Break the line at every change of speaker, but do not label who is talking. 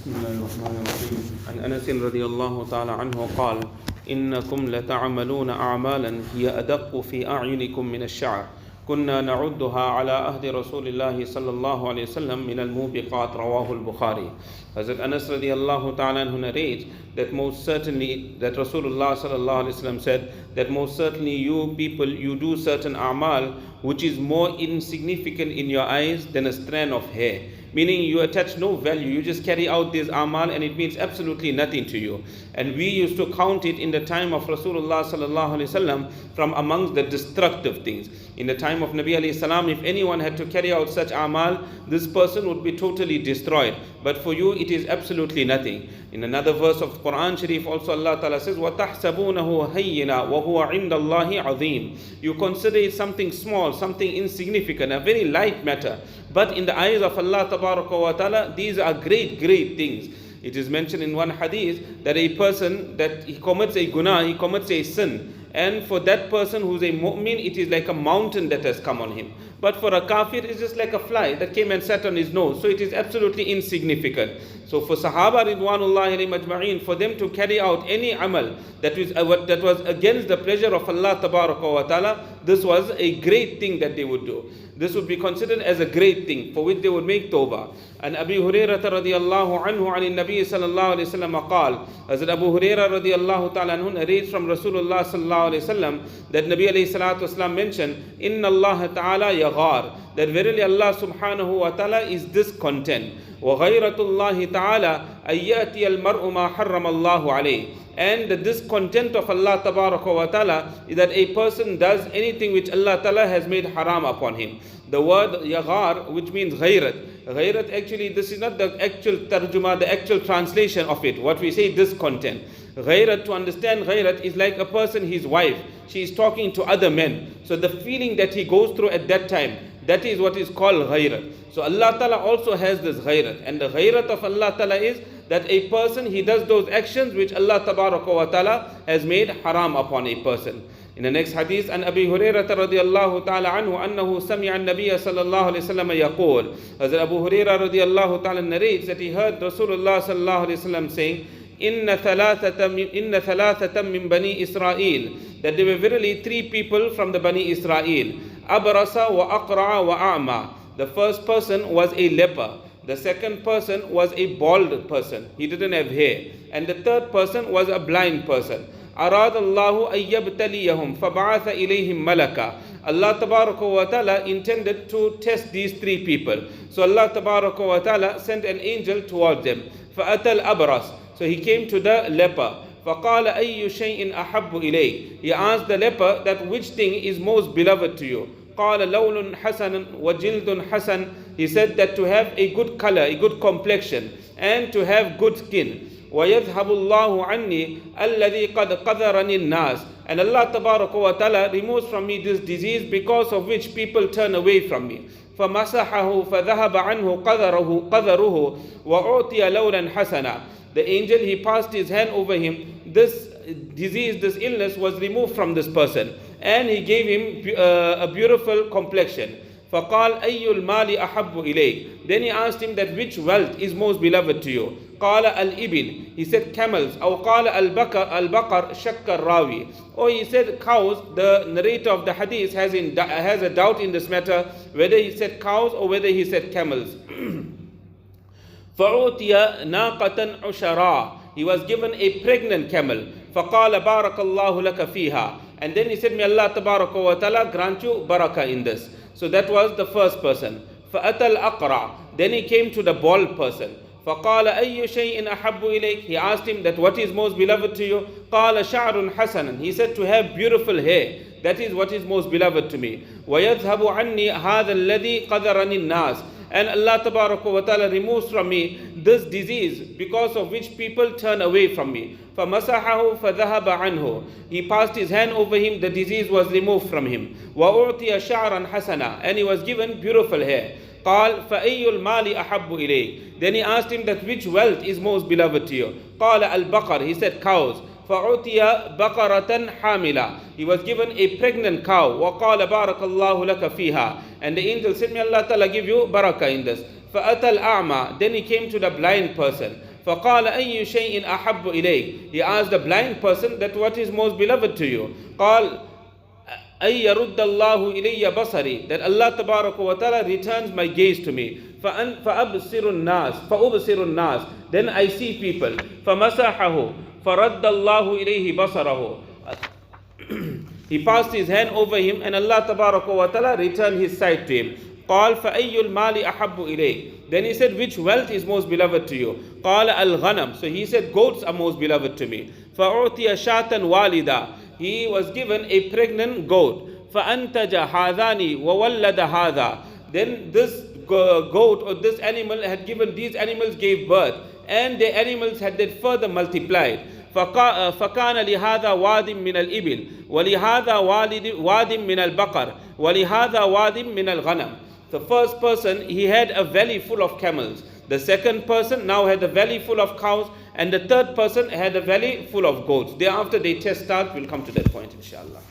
بسم الله الرحمن الرحيم.
عن أنس رضي الله تعالى عنه قال إنكم لتعملون أعمالا هي أدق في أعينكم من الشعر كنا نعدها على عهد رسول الله صلى الله عليه وسلم من الموبقات رواه البخاري. Hazrat Anas radiallahu ta'ala anhu narrates that most certainly that Rasulullah sallallahu alaihi wasallam said that most certainly you people, you do certain a'mal which is more insignificant in your eyes than a strand of hair. Meaning you attach no value, you just carry out this amal and it means absolutely nothing to you. And we used to count it in the time of Rasulullah sallallahu alaihi wasallam from amongst the destructive things. In the time of Nabi alayhi salam, if anyone had to carry out such amal, this person would be totally destroyed. But for you it is absolutely nothing. In another verse of Quran Sharif also Allah Ta'ala says, وَتَحْسَبُونَهُ هَيِّنًا وَهُوَ عِنْدَ اللَّهِ عَظِيمٌ. You consider it something small, something insignificant, a very light matter. But in the eyes of Allah Ta'ala, these are great, great things. It is mentioned in one hadith that a person, that he commits a guna, he commits a sin. And for that person who is a mu'min, it is like a mountain that has come on him. But for a kafir, it's just like a fly that came and sat on his nose. So it is absolutely insignificant. So for Sahaba ridwanullahi alayhim ajma'in, for them to carry out any amal that was against the pleasure of Allah Ta'ala, this was a great thing that they would do. This would be considered as a great thing for which they would make tawbah. And Abu Hurairah radiyallahu anhu an Nabi sallallahu alayhi wasallam qal, Hazrat Abu Hurairah radiyallahu ta'ala anhu narrates from Rasulullah sallallahu alayhi wasallam that Nabi alayhi salatu wasallam mentioned, Inna Allah ta'ala yaghar, that verily Allah subhanahu wa ta'ala is discontent. Wa ghayratullahi ta'ala ayyati al-mar'u ma harrama Allahu alayhi. And the discontent of Allah wa ta'ala is that a person does anything which Allah ta'ala has made haram upon him. The word yaghar, which means ghayrat. Ghayrat, actually this is not the actual tarjuma, the actual translation of it. What we say discontent. Ghayrat, to understand ghayrat, is like a person, his wife, she is talking to other men. So the feeling that he goes through at that time, that is what is called ghayrat. So Allah Ta'ala also has this ghayrat. And the ghayrat of Allah Ta'ala is that a person, he does those actions which Allah Ta'ala has made haram upon a person. In the next hadith, an Abi Hurairah radiyallahu ta'ala anhu annahu sami'a an-nabiy sallallahu alayhi wasallam yaqul. Hazrat Abu Hurairah radiyallahu ta'ala narrates that he heard Rasulullah sallallahu alayhi wasallam saying, Inna thalathatan min Bani Israel, that there were verily three people from the Bani Israel. Abrasa wa aqra'a wa a'ma. The first person was a leper. The second person was a bald person. He didn't have hair. And the third person was a blind person. أراد الله أن يبتليهم فبعث إليهم ملكا. Allah Tabaraka wa Ta'ala intended to test these three people. So Allah Tabaraka wa Ta'ala sent an angel towards them. فأتى الأبرص. So he came to the leper. فقال أي شيء أحب إليك. He asked the leper that which thing is most beloved to you. قال لون حسن وجلد حسن. He said that to have a good color, a good complexion, and to have good skin. وَيَذْهَبُ اللَّهُ عَنِّي الَّذِي قَدْ قَذَرَنِي النَّاسِ. And Allah Tabaraka wa Ta'ala removes from me this disease because of which people turn away from me. فَمَسَحَهُ فَذَهَبَ عَنْهُ قَذَرُهُ وَأُعْطِيَ لَوْنًا حَسَنًا. The angel, he passed his hand over him. This disease, this illness was removed from this person. And he gave him a beautiful complexion. فَقَالْ أَيُّ الْمَالِ أَحَبُّ إِلَيْكَ. Then he asked him that which wealth is most beloved to you. قَالَ الْإِبِلِ. He said camels. أو قَالَ الْبَقَرِ شَكَّ الرَّاوِي. Or he said cows. The narrator of the hadith has a doubt in this matter, whether he said cows or whether he said camels. فَعُوتِيَ نَاقَةً عُشَرَا. He was given a pregnant camel. فَقَالَ بَارَكَ اللَّهُ لَكَ فِيهَا. And then he said, may Allah Tabaraka wa Ta'ala grant you barakah in this. So that was the first person. فَأَتَى الْأَقْرَعِ. Then he came to the bald person. فَقَالَ أَيُّ شَيْءٍ أَحَبُّ إِلَيْكَ. He asked him that what is most beloved to you. قَالَ شَعْرٌ حَسَنًا. He said to have beautiful hair. That is what is most beloved to me. وَيَذْهَبُ عَنِّي هَذَا الَّذِي قَذَرَنِي النَّاسِ. And Allah Tabaraka wa Ta'ala removes from me this disease because of which people turn away from me. فَمَسَحَهُ فَذَهَبَ عَنْهُ. He passed his hand over him, the disease was removed from him. وَأُعْطِيَ شَعْرًا حَسَنًا. And he was given beautiful hair. قال فأي المال أحب إليك. Then he asked him that which wealth is most beloved to you. قال البقر. He said cows. فَعُطِيَ بَقَرَةً حَامِلًا. He was given a pregnant cow. وَقَالَ بَارَكَ اللَّهُ لَكَ فِيهَا. And the angel said, may Allah Ta'ala give you barakah in this. فَأَتَى الْأَعْمَى. Then he came to the blind person. فقال أي شيء أحب إليك. He asked the blind person that what is most beloved to you. قال أن يرد الله إلي بصري, that Allah تبارك وتعالى returns my gaze to me. فأبصر الناس, then I see people. فمسحه فرد الله إليه بصره. He passed his hand over him and Allah تبارك وتعالى returned his sight to him. قال فأي المال أحب إليك. Then he said, which wealth is most beloved to you? قال الغنم. So he said, goats are most beloved to me. فأعطي شاة والدة. He was given a pregnant goat. فأنتج هذان وولد هذا. Then this goat or this animal had given, these animals gave birth, and the animals had then further multiplied. فكان لهذا واد من الإبل ولهذا واد من البقر ولهذا واد من الغنم. The first person, he had a valley full of camels. The second person now had a valley full of cows, and the third person had a valley full of goats. Thereafter they test start. We'll come to that point inshallah.